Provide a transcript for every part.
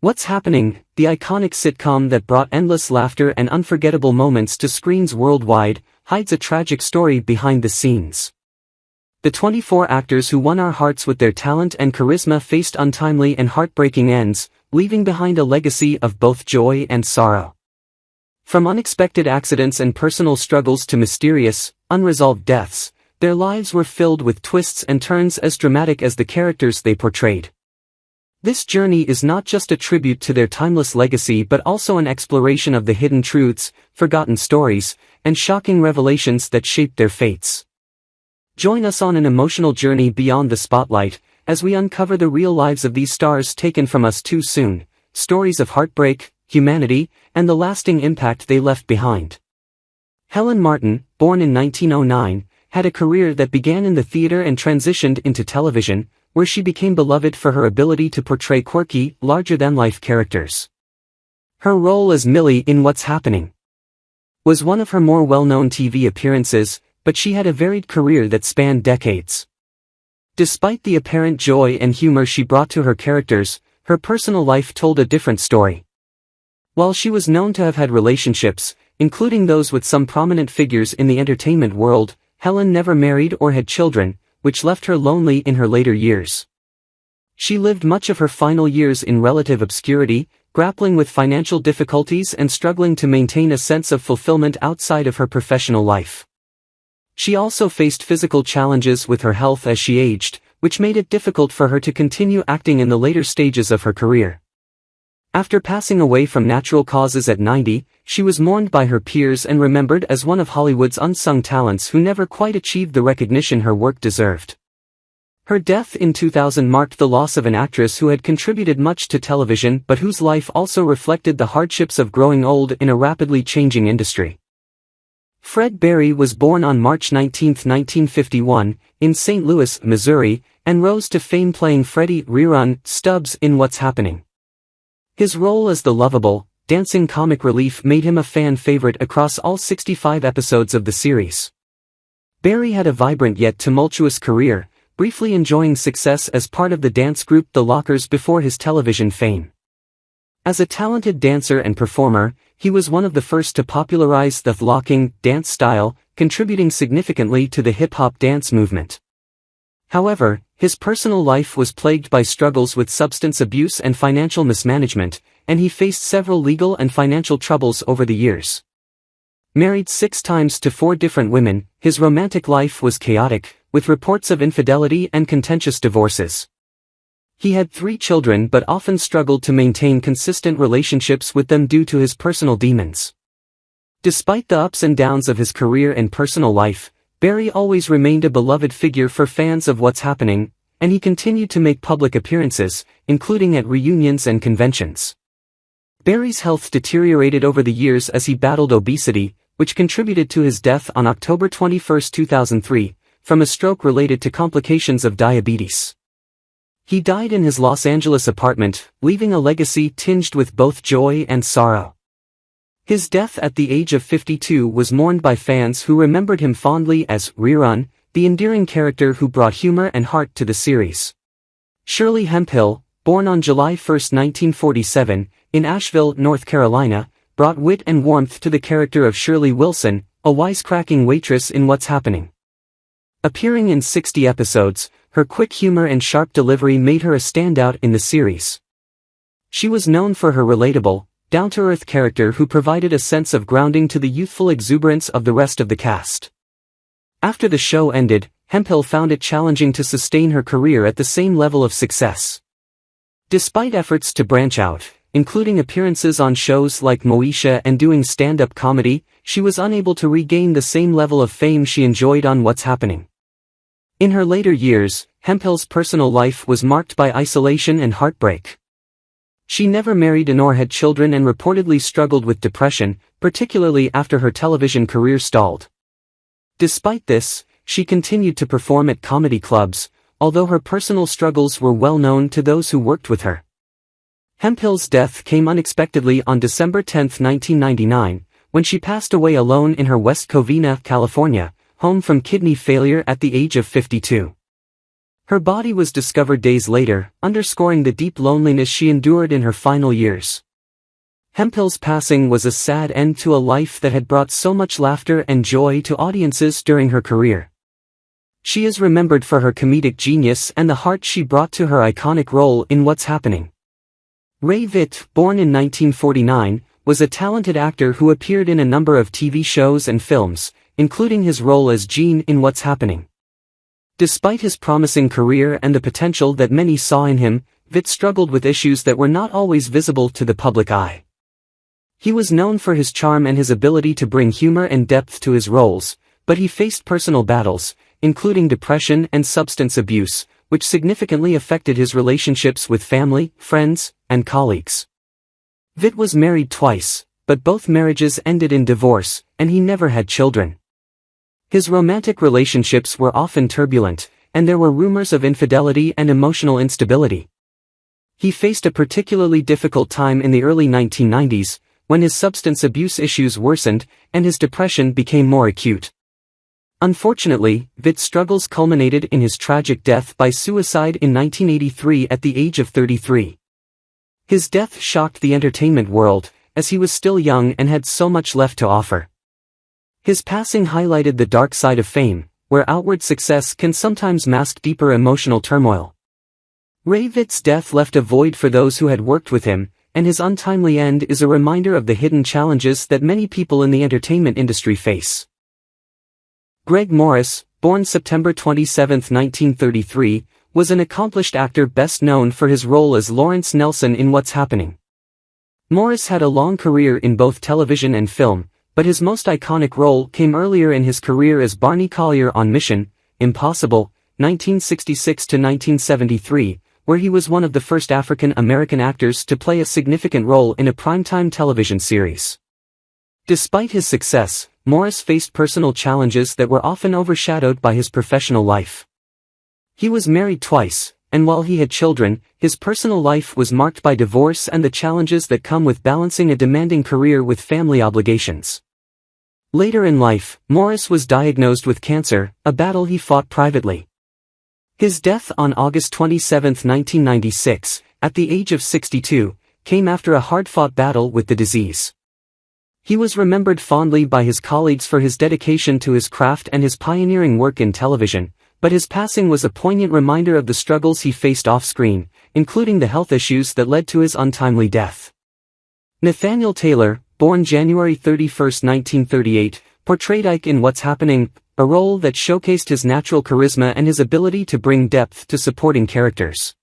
What's Happening, the iconic sitcom that brought endless laughter and unforgettable moments to screens worldwide, hides a tragic story behind the scenes. The 24 actors who won our hearts with their talent and charisma faced untimely and heartbreaking ends, leaving behind a legacy of both joy and sorrow. From unexpected accidents and personal struggles to mysterious, unresolved deaths, their lives were filled with twists and turns as dramatic as the characters they portrayed. This journey is not just a tribute to their timeless legacy but also an exploration of the hidden truths, forgotten stories, and shocking revelations that shaped their fates. Join us on an emotional journey beyond the spotlight, as we uncover the real lives of these stars taken from us too soon, stories of heartbreak, humanity, and the lasting impact they left behind. Helen Martin, born in 1909, had a career that began in the theater and transitioned into television, where she became beloved for her ability to portray quirky, larger-than-life characters. Her role as Millie in What's Happening was one of her more well-known TV appearances, but she had a varied career that spanned decades. Despite the apparent joy and humor she brought to her characters, her personal life told a different story. While she was known to have had relationships, including those with some prominent figures in the entertainment world, Helen never married or had children, which left her lonely in her later years. She lived much of her final years in relative obscurity, grappling with financial difficulties and struggling to maintain a sense of fulfillment outside of her professional life. She also faced physical challenges with her health as she aged, which made it difficult for her to continue acting in the later stages of her career. After passing away from natural causes at 90, she was mourned by her peers and remembered as one of Hollywood's unsung talents who never quite achieved the recognition her work deserved. Her death in 2000 marked the loss of an actress who had contributed much to television but whose life also reflected the hardships of growing old in a rapidly changing industry. Fred Berry was born on March 19, 1951, in St. Louis, Missouri, and rose to fame playing Freddie "Rerun" Stubbs in What's Happening. His role as the lovable, dancing comic relief made him a fan favorite across all 65 episodes of the series. Berry had a vibrant yet tumultuous career, briefly enjoying success as part of the dance group The Lockers before his television fame. As a talented dancer and performer, he was one of the first to popularize the locking dance style, contributing significantly to the hip-hop dance movement. However, his personal life was plagued by struggles with substance abuse and financial mismanagement, and he faced several legal and financial troubles over the years. Married 6 times to 4 different women, his romantic life was chaotic, with reports of infidelity and contentious divorces. He had 3 children but often struggled to maintain consistent relationships with them due to his personal demons. Despite the ups and downs of his career and personal life, Berry always remained a beloved figure for fans of What's Happening, and he continued to make public appearances, including at reunions and conventions. Berry's health deteriorated over the years as he battled obesity, which contributed to his death on October 21, 2003, from a stroke related to complications of diabetes. He died in his Los Angeles apartment, leaving a legacy tinged with both joy and sorrow. His death at the age of 52 was mourned by fans who remembered him fondly as Rerun, the endearing character who brought humor and heart to the series. Shirley Hemphill, born on July 1, 1947, in Asheville, North Carolina, brought wit and warmth to the character of Shirley Wilson, a wisecracking waitress in What's Happening. Appearing in 60 episodes, her quick humor and sharp delivery made her a standout in the series. She was known for her relatable, down-to-earth character who provided a sense of grounding to the youthful exuberance of the rest of the cast. After the show ended, Hemphill found it challenging to sustain her career at the same level of success. Despite efforts to branch out, including appearances on shows like Moesha and doing stand-up comedy, she was unable to regain the same level of fame she enjoyed on What's Happening. In her later years, Hemphill's personal life was marked by isolation and heartbreak. She never married nor had children and reportedly struggled with depression, particularly after her television career stalled. Despite this, she continued to perform at comedy clubs, although her personal struggles were well known to those who worked with her. Hemphill's death came unexpectedly on December 10, 1999, when she passed away alone in her West Covina, California, home from kidney failure at the age of 52. Her body was discovered days later, underscoring the deep loneliness she endured in her final years. Hemphill's passing was a sad end to a life that had brought so much laughter and joy to audiences during her career. She is remembered for her comedic genius and the heart she brought to her iconic role in What's Happening. Ray Vitt, born in 1949, was a talented actor who appeared in a number of TV shows and films, including his role as Gene in What's Happening. Despite his promising career and the potential that many saw in him, Vitt struggled with issues that were not always visible to the public eye. He was known for his charm and his ability to bring humor and depth to his roles, but he faced personal battles, including depression and substance abuse, which significantly affected his relationships with family, friends, and colleagues. Vitt was married twice, but both marriages ended in divorce, and he never had children. His romantic relationships were often turbulent, and there were rumors of infidelity and emotional instability. He faced a particularly difficult time in the early 1990s, when his substance abuse issues worsened, and his depression became more acute. Unfortunately, Vitt's struggles culminated in his tragic death by suicide in 1983 at the age of 33. His death shocked the entertainment world, as he was still young and had so much left to offer. His passing highlighted the dark side of fame, where outward success can sometimes mask deeper emotional turmoil. Ray Vitt's death left a void for those who had worked with him, and his untimely end is a reminder of the hidden challenges that many people in the entertainment industry face. Greg Morris, born September 27, 1933, was an accomplished actor best known for his role as Lawrence Nelson in What's Happening. Morris had a long career in both television and film, but his most iconic role came earlier in his career as Barney Collier on Mission Impossible, 1966 to 1973, where he was one of the first African American actors to play a significant role in a primetime television series. Despite his success, Morris faced personal challenges that were often overshadowed by his professional life. He was married twice, and while he had children, his personal life was marked by divorce and the challenges that come with balancing a demanding career with family obligations. Later in life, Morris was diagnosed with cancer, a battle he fought privately. His death on August 27, 1996, at the age of 62, came after a hard-fought battle with the disease. He was remembered fondly by his colleagues for his dedication to his craft and his pioneering work in television, but his passing was a poignant reminder of the struggles he faced off-screen, including the health issues that led to his untimely death. Nathaniel Taylor, born January 31, 1938, portrayed Ike in What's Happening, a role that showcased his natural charisma and his ability to bring depth to supporting characters.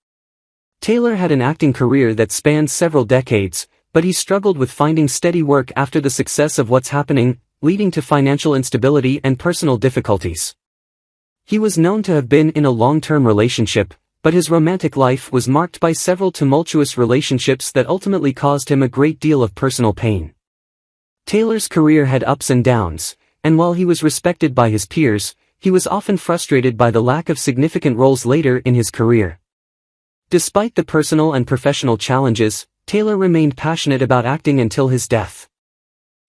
Taylor had an acting career that spanned several decades, but he struggled with finding steady work after the success of What's Happening, leading to financial instability and personal difficulties. He was known to have been in a long-term relationship, but his romantic life was marked by several tumultuous relationships that ultimately caused him a great deal of personal pain. Taylor's career had ups and downs, and while he was respected by his peers, he was often frustrated by the lack of significant roles later in his career. Despite the personal and professional challenges, Taylor remained passionate about acting until his death.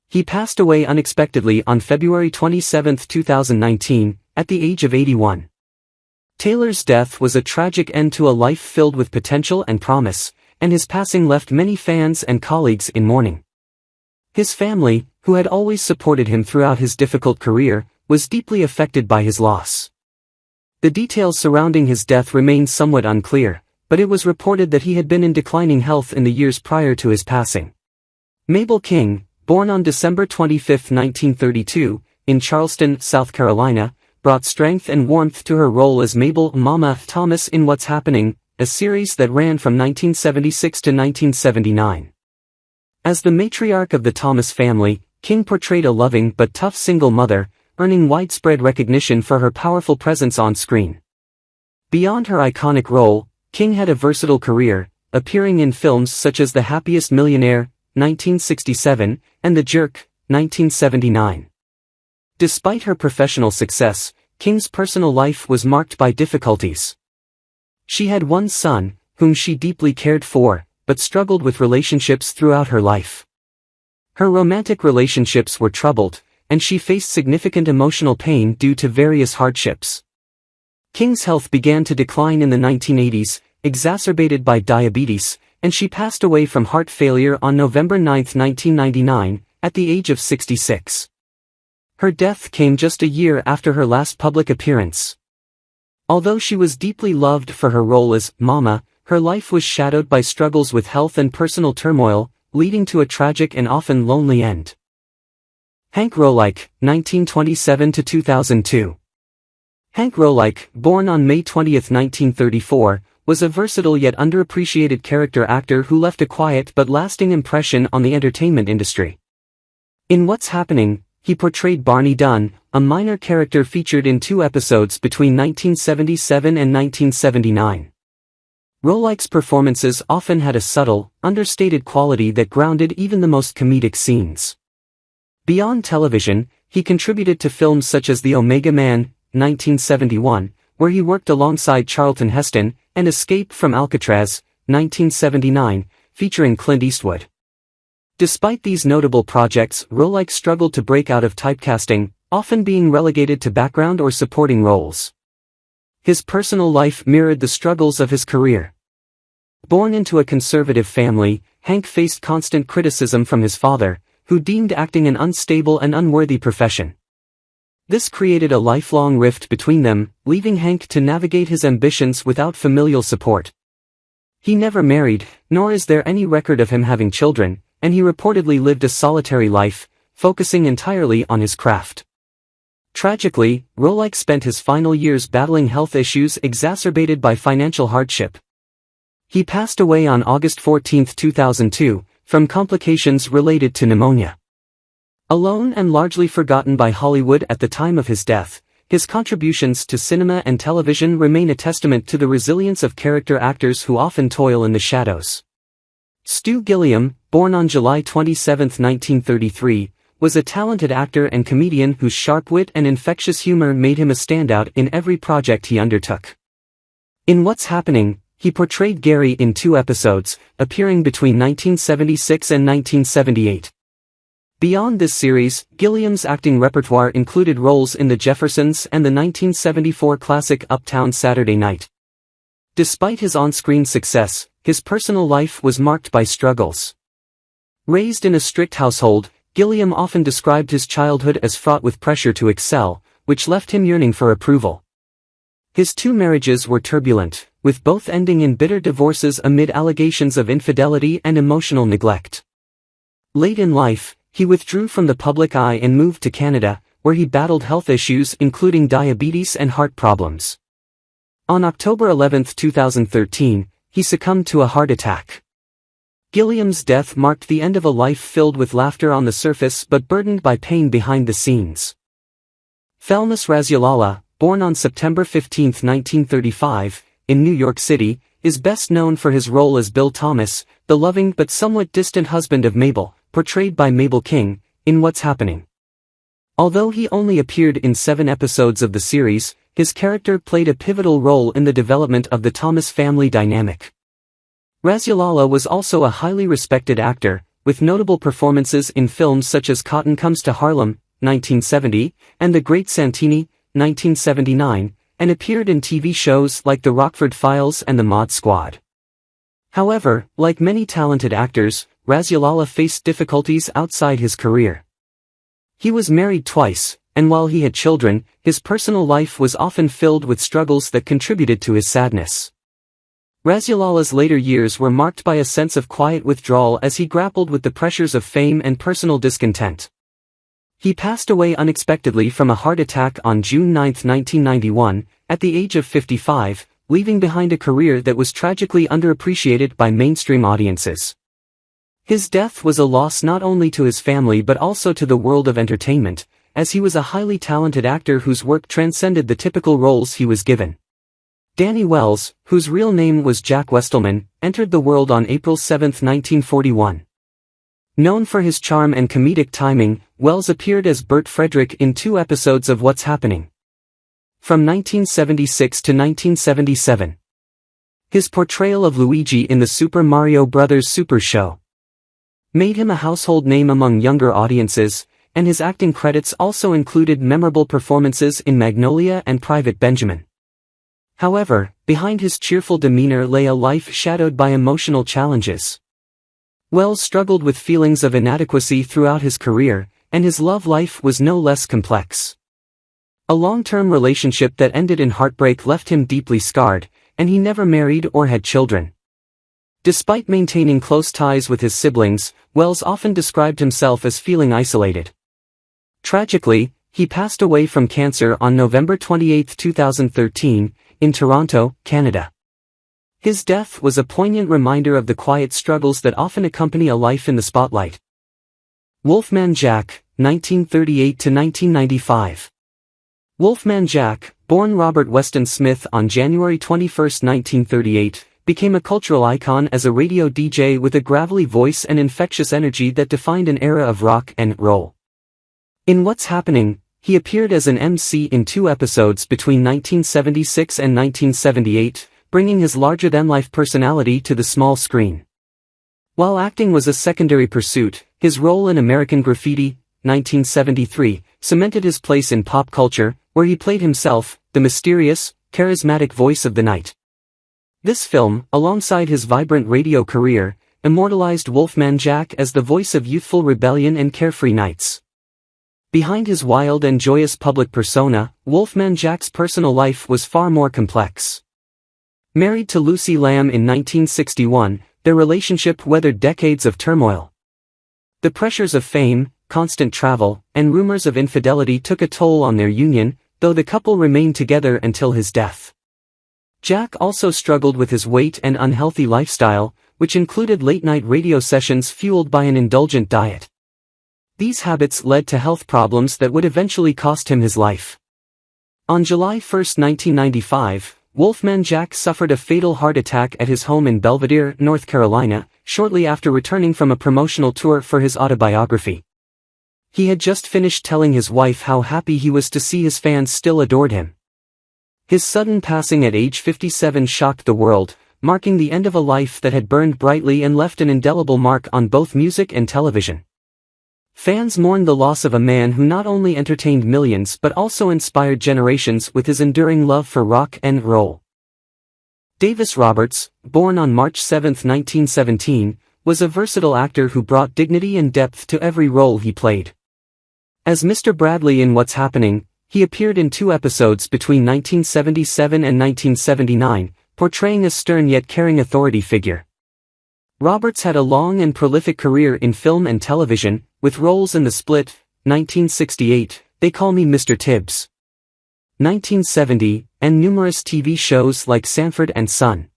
He passed away unexpectedly on February 27, 2019, at the age of 81. Taylor's death was a tragic end to a life filled with potential and promise, and his passing left many fans and colleagues in mourning. His family, who had always supported him throughout his difficult career, was deeply affected by his loss. The details surrounding his death remain somewhat unclear, but it was reported that he had been in declining health in the years prior to his passing. Mabel King, born on December 25, 1932, in Charleston, South Carolina, brought strength and warmth to her role as Mabel Mama Thomas in What's Happening, a series that ran from 1976 to 1979. As the matriarch of the Thomas family, King portrayed a loving but tough single mother, earning widespread recognition for her powerful presence on screen. Beyond her iconic role, King had a versatile career, appearing in films such as The Happiest Millionaire, 1967, and The Jerk, 1979. Despite her professional success, King's personal life was marked by difficulties. She had one son, whom she deeply cared for, but struggled with relationships throughout her life. Her romantic relationships were troubled, and she faced significant emotional pain due to various hardships. King's health began to decline in the 1980s, exacerbated by diabetes, and she passed away from heart failure on November 9, 1999, at the age of 66. Her death came just a year after her last public appearance. Although she was deeply loved for her role as Mama, her life was shadowed by struggles with health and personal turmoil, leading to a tragic and often lonely end. Hank Rolich, 1927–2002. Hank Rolich, born on May 20, 1934, was a versatile yet underappreciated character actor who left a quiet but lasting impression on the entertainment industry. In What's Happening, he portrayed Barney Dunn, a minor character featured in 2 episodes between 1977 and 1979. Rolich's performances often had a subtle, understated quality that grounded even the most comedic scenes. Beyond television, he contributed to films such as The Omega Man, 1971, where he worked alongside Charlton Heston, and Escape from Alcatraz, 1979, featuring Clint Eastwood. Despite these notable projects, Rolich struggled to break out of typecasting, often being relegated to background or supporting roles. His personal life mirrored the struggles of his career. Born into a conservative family, Hank faced constant criticism from his father, who deemed acting an unstable and unworthy profession. This created a lifelong rift between them, leaving Hank to navigate his ambitions without familial support. He never married, nor is there any record of him having children, and he reportedly lived a solitary life, focusing entirely on his craft. Tragically, Rolich spent his final years battling health issues exacerbated by financial hardship. He passed away on August 14, 2002, from complications related to pneumonia. Alone and largely forgotten by Hollywood at the time of his death, his contributions to cinema and television remain a testament to the resilience of character actors who often toil in the shadows. Stu Gilliam, born on July 27, 1933, was a talented actor and comedian whose sharp wit and infectious humor made him a standout in every project he undertook. In What's Happening, he portrayed Gary in 2 episodes, appearing between 1976 and 1978. Beyond this series, Gilliam's acting repertoire included roles in The Jeffersons and the 1974 classic Uptown Saturday Night. Despite his on-screen success, his personal life was marked by struggles. Raised in a strict household, Gilliam often described his childhood as fraught with pressure to excel, which left him yearning for approval. His 2 marriages were turbulent, with both ending in bitter divorces amid allegations of infidelity and emotional neglect. Late in life, he withdrew from the public eye and moved to Canada, where he battled health issues including diabetes and heart problems. On October 11, 2013, he succumbed to a heart attack. Gilliam's death marked the end of a life filled with laughter on the surface but burdened by pain behind the scenes. Felix Razala, born on September 15, 1935, in New York City, is best known for his role as Bill Thomas, the loving but somewhat distant husband of Mabel, portrayed by Mabel King, in What's Happening. Although he only appeared in 7 episodes of the series, his character played a pivotal role in the development of the Thomas family dynamic. Razala was also a highly respected actor, with notable performances in films such as Cotton Comes to Harlem, 1970, and The Great Santini, 1979, and appeared in TV shows like The Rockford Files and The Mod Squad. However, like many talented actors, Razala faced difficulties outside his career. He was married twice, and while he had children, his personal life was often filled with struggles that contributed to his sadness. Razala's later years were marked by a sense of quiet withdrawal as he grappled with the pressures of fame and personal discontent. He passed away unexpectedly from a heart attack on June 9, 1991, at the age of 55, leaving behind a career that was tragically underappreciated by mainstream audiences. His death was a loss not only to his family but also to the world of entertainment, as he was a highly talented actor whose work transcended the typical roles he was given. Danny Wells, whose real name was Jack Westelman, entered the world on April 7, 1941. Known for his charm and comedic timing, Wells appeared as Bert Frederick in 2 episodes of What's Happening. From 1976 to 1977. His portrayal of Luigi in the Super Mario Bros. Super Show made him a household name among younger audiences, and his acting credits also included memorable performances in Magnolia and Private Benjamin. However, behind his cheerful demeanor lay a life shadowed by emotional challenges. Wells struggled with feelings of inadequacy throughout his career, and his love life was no less complex. A long-term relationship that ended in heartbreak left him deeply scarred, and he never married or had children. Despite maintaining close ties with his siblings, Wells often described himself as feeling isolated. Tragically, he passed away from cancer on November 28, 2013, in Toronto, Canada. His death was a poignant reminder of the quiet struggles that often accompany a life in the spotlight. Wolfman Jack, 1938–1995. Wolfman Jack, born Robert Weston Smith on January 21, 1938, became a cultural icon as a radio DJ with a gravelly voice and infectious energy that defined an era of rock and roll. In What's Happening, he appeared as an MC in 2 episodes between 1976 and 1978, bringing his larger-than-life personality to the small screen. While acting was a secondary pursuit, his role in American Graffiti, 1973, cemented his place in pop culture, where he played himself, the mysterious, charismatic voice of the night. This film, alongside his vibrant radio career, immortalized Wolfman Jack as the voice of youthful rebellion and carefree nights. Behind his wild and joyous public persona, Wolfman Jack's personal life was far more complex. Married to Lucy Lamb in 1961, their relationship weathered decades of turmoil. The pressures of fame, constant travel, and rumors of infidelity took a toll on their union, though the couple remained together until his death. Jack also struggled with his weight and unhealthy lifestyle, which included late-night radio sessions fueled by an indulgent diet. These habits led to health problems that would eventually cost him his life. On July 1, 1995, Wolfman Jack suffered a fatal heart attack at his home in Belvidere, North Carolina, shortly after returning from a promotional tour for his autobiography. He had just finished telling his wife how happy he was to see his fans still adored him. His sudden passing at age 57 shocked the world, marking the end of a life that had burned brightly and left an indelible mark on both music and television. Fans mourned the loss of a man who not only entertained millions but also inspired generations with his enduring love for rock and roll. Davis Roberts, born on March 7, 1917, was a versatile actor who brought dignity and depth to every role he played. As Mr. Bradley in What's Happening, he appeared in 2 episodes between 1977 and 1979, portraying a stern yet caring authority figure. Roberts had a long and prolific career in film and television, with roles in The Split, 1968, They Call Me Mr. Tibbs, 1970, and numerous TV shows like Sanford and Son.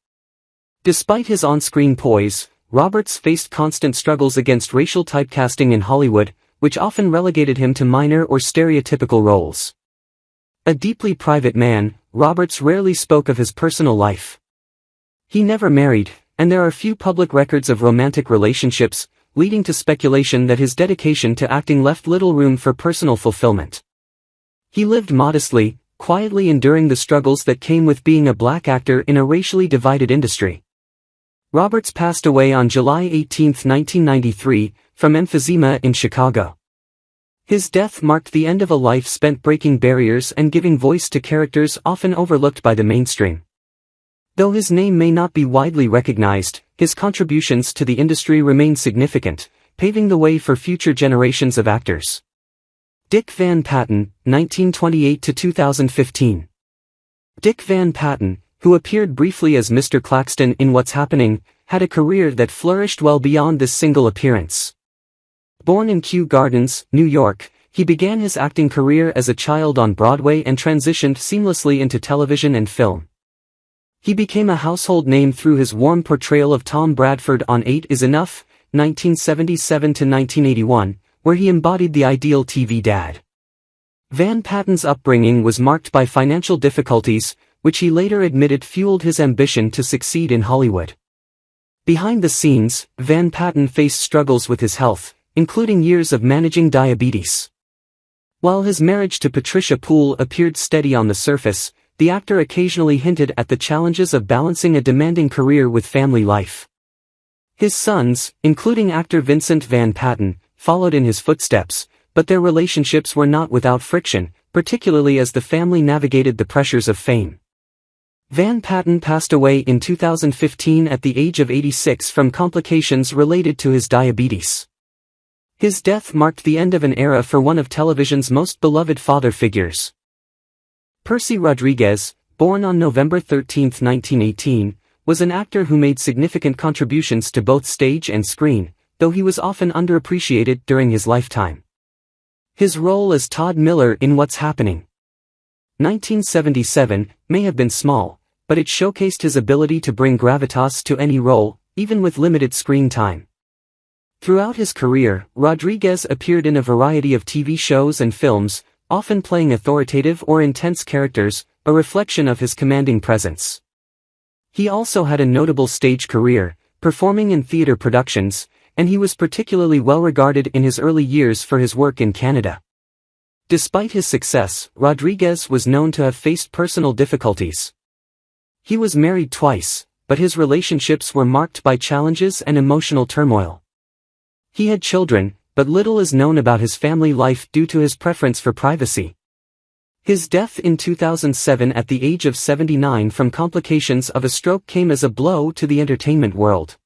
Despite his on-screen poise, Roberts faced constant struggles against racial typecasting in Hollywood, which often relegated him to minor or stereotypical roles. A deeply private man, Roberts rarely spoke of his personal life. He never married, and there are few public records of romantic relationships, leading to speculation that his dedication to acting left little room for personal fulfillment. He lived modestly, quietly enduring the struggles that came with being a black actor in a racially divided industry. Roberts passed away on July 18, 1993, from emphysema in Chicago. His death marked the end of a life spent breaking barriers and giving voice to characters often overlooked by the mainstream. Though his name may not be widely recognized, his contributions to the industry remain significant, paving the way for future generations of actors. Dick Van Patten, 1928–2015. Dick Van Patten, who appeared briefly as Mr. Claxton in What's Happening, had a career that flourished well beyond this single appearance. Born in Kew Gardens, New York, he began his acting career as a child on Broadway and transitioned seamlessly into television and film. He became a household name through his warm portrayal of Tom Bradford on 8 Is Enough, 1977–1981, where he embodied the ideal TV dad. Van Patten's upbringing was marked by financial difficulties, which he later admitted fueled his ambition to succeed in Hollywood. Behind the scenes, Van Patten faced struggles with his health, including years of managing diabetes. While his marriage to Patricia Poole appeared steady on the surface, the actor occasionally hinted at the challenges of balancing a demanding career with family life. His sons, including actor Vincent Van Patten, followed in his footsteps, but their relationships were not without friction, particularly as the family navigated the pressures of fame. Van Patten passed away in 2015 at the age of 86 from complications related to his diabetes. His death marked the end of an era for one of television's most beloved father figures. Percy Rodriguez, born on November 13, 1918, was an actor who made significant contributions to both stage and screen, though he was often underappreciated during his lifetime. His role as Todd Miller in What's Happening? 1977 may have been small, but it showcased his ability to bring gravitas to any role, even with limited screen time. Throughout his career, Rodriguez appeared in a variety of TV shows and films, often playing authoritative or intense characters, a reflection of his commanding presence. He also had a notable stage career, performing in theater productions, and he was particularly well regarded in his early years for his work in Canada. Despite his success, Rodriguez was known to have faced personal difficulties. He was married twice, but his relationships were marked by challenges and emotional turmoil. He had children, but little is known about his family life due to his preference for privacy. His death in 2007 at the age of 79 from complications of a stroke came as a blow to the entertainment world.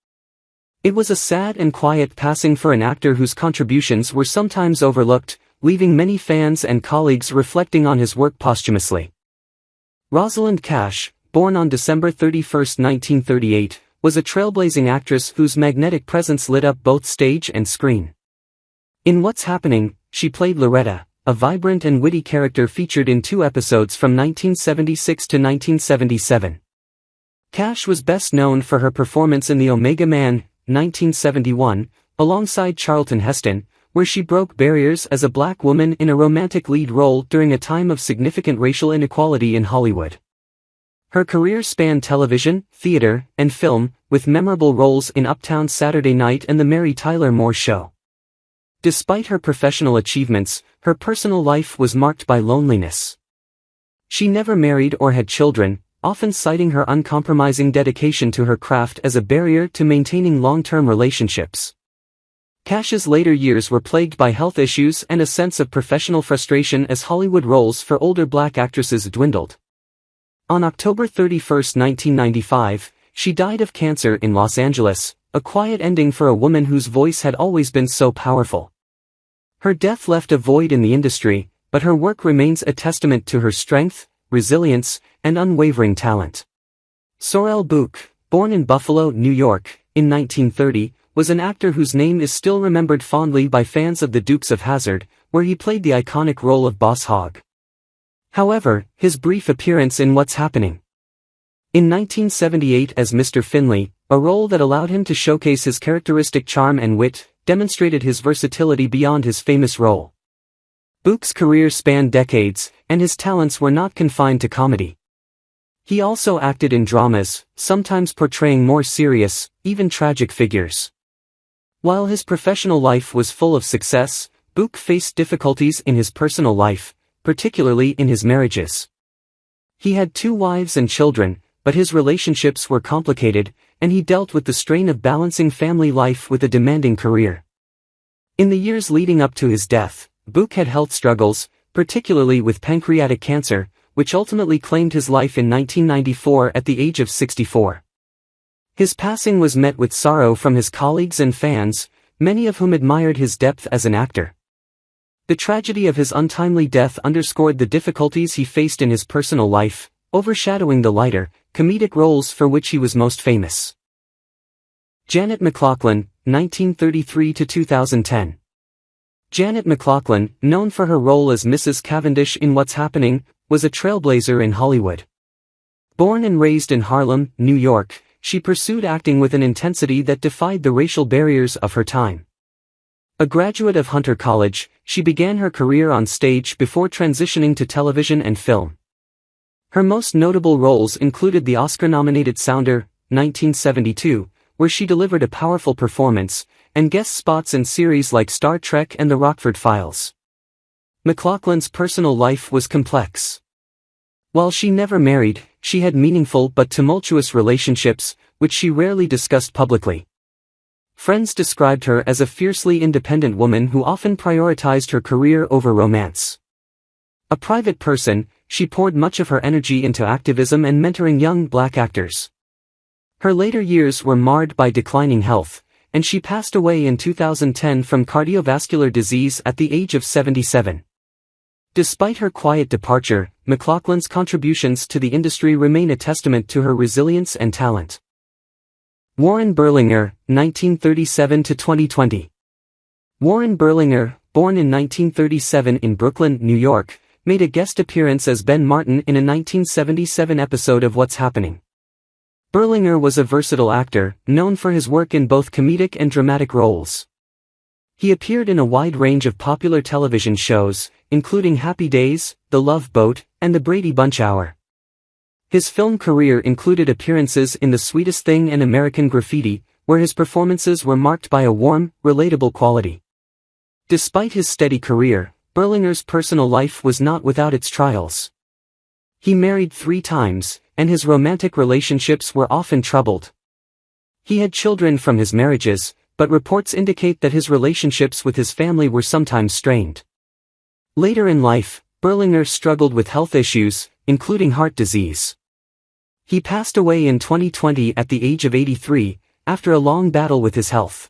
It was a sad and quiet passing for an actor whose contributions were sometimes overlooked, leaving many fans and colleagues reflecting on his work posthumously. Rosaland Cash, born on December 31, 1938, was a trailblazing actress whose magnetic presence lit up both stage and screen. In What's Happening? She played Loretta, a vibrant and witty character featured in 2 episodes from 1976 to 1977. Cash was best known for her performance in The Omega Man, 1971, alongside Charlton Heston, where she broke barriers as a black woman in a romantic lead role during a time of significant racial inequality in Hollywood. Her career spanned television, theater, and film, with memorable roles in Uptown Saturday Night and The Mary Tyler Moore Show. Despite her professional achievements, her personal life was marked by loneliness. She never married or had children, often citing her uncompromising dedication to her craft as a barrier to maintaining long-term relationships. Cash's later years were plagued by health issues and a sense of professional frustration as Hollywood roles for older black actresses dwindled. On October 31, 1995, she died of cancer in Los Angeles, a quiet ending for a woman whose voice had always been so powerful. Her death left a void in the industry, but her work remains a testament to her strength, resilience, and unwavering talent. Sorel Book, born in Buffalo, New York, in 1930, was an actor whose name is still remembered fondly by fans of The Dukes of Hazzard, where he played the iconic role of Boss Hogg. However, his brief appearance in What's Happening? In 1978 as Mr. Finley, a role that allowed him to showcase his characteristic charm and wit, demonstrated his versatility beyond his famous role. Book's career spanned decades, and his talents were not confined to comedy. He also acted in dramas, sometimes portraying more serious, even tragic figures. While his professional life was full of success, Book faced difficulties in his personal life, particularly in his marriages. He had 2 wives and children, but his relationships were complicated, and he dealt with the strain of balancing family life with a demanding career. In the years leading up to his death, Book had health struggles, particularly with pancreatic cancer, which ultimately claimed his life in 1994 at the age of 64. His passing was met with sorrow from his colleagues and fans, many of whom admired his depth as an actor. The tragedy of his untimely death underscored the difficulties he faced in his personal life, overshadowing the lighter, comedic roles for which he was most famous. Janet McLaughlin, 1933 to 2010. Janet McLaughlin, known for her role as Mrs. Cavendish in What's Happening?, was a trailblazer in Hollywood. Born and raised in Harlem, New York, she pursued acting with an intensity that defied the racial barriers of her time. A graduate of Hunter College, she began her career on stage before transitioning to television and film. Her most notable roles included the Oscar-nominated Sounder, 1972, where she delivered a powerful performance, and guest spots in series like Star Trek and The Rockford Files. McLaughlin's personal life was complex. While she never married, she had meaningful but tumultuous relationships, which she rarely discussed publicly. Friends described her as a fiercely independent woman who often prioritized her career over romance. A private person, she poured much of her energy into activism and mentoring young black actors. Her later years were marred by declining health, and she passed away in 2010 from cardiovascular disease at the age of 77. Despite her quiet departure, McLaughlin's contributions to the industry remain a testament to her resilience and talent. Warren Berlinger, 1937 to 2020. Warren Berlinger, born in 1937 in Brooklyn, New York, made a guest appearance as Ben Martin in a 1977 episode of What's Happening. Berlinger was a versatile actor, known for his work in both comedic and dramatic roles. He appeared in a wide range of popular television shows, including Happy Days, The Love Boat, and The Brady Bunch Hour. His film career included appearances in The Sweetest Thing and American Graffiti, where his performances were marked by a warm, relatable quality. Despite his steady career, Berlinger's personal life was not without its trials. He married 3 times, and his romantic relationships were often troubled. He had children from his marriages, but reports indicate that his relationships with his family were sometimes strained. Later in life, Berlinger struggled with health issues, including heart disease. He passed away in 2020 at the age of 83, after a long battle with his health.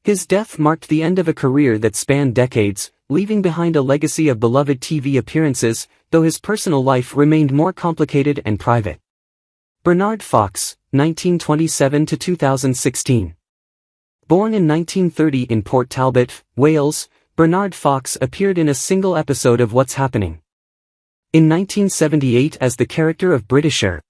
His death marked the end of a career that spanned decades, leaving behind a legacy of beloved TV appearances, though his personal life remained more complicated and private. Bernard Fox, 1927 to 2016. Born in 1930 in Port Talbot, Wales, Bernard Fox appeared in a single episode of What's Happening. In 1978 as the character of Britisher.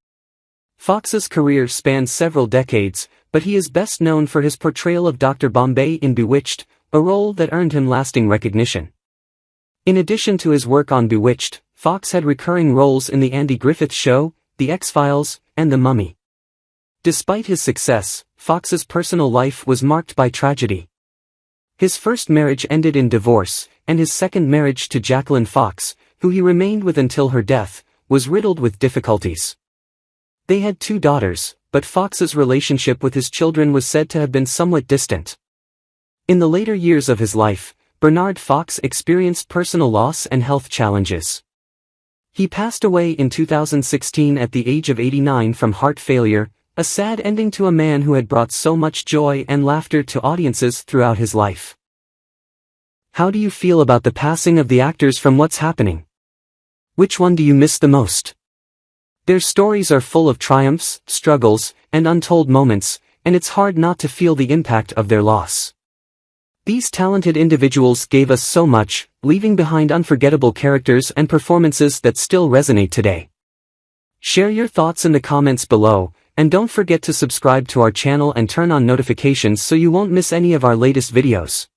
Fox's career spanned several decades, but he is best known for his portrayal of Dr. Bombay in Bewitched, a role that earned him lasting recognition. In addition to his work on Bewitched, Fox had recurring roles in The Andy Griffith Show, The X-Files, and The Mummy. Despite his success, Fox's personal life was marked by tragedy. His first marriage ended in divorce, and his second marriage to Jacqueline Fox, who he remained with until her death, was riddled with difficulties. They had 2 daughters, but Fox's relationship with his children was said to have been somewhat distant. In the later years of his life, Bernard Fox experienced personal loss and health challenges. He passed away in 2016 at the age of 89 from heart failure, a sad ending to a man who had brought so much joy and laughter to audiences throughout his life. How do you feel about the passing of the actors from What's Happening? Which one do you miss the most? Their stories are full of triumphs, struggles, and untold moments, and it's hard not to feel the impact of their loss. These talented individuals gave us so much, leaving behind unforgettable characters and performances that still resonate today. Share your thoughts in the comments below, and don't forget to subscribe to our channel and turn on notifications so you won't miss any of our latest videos.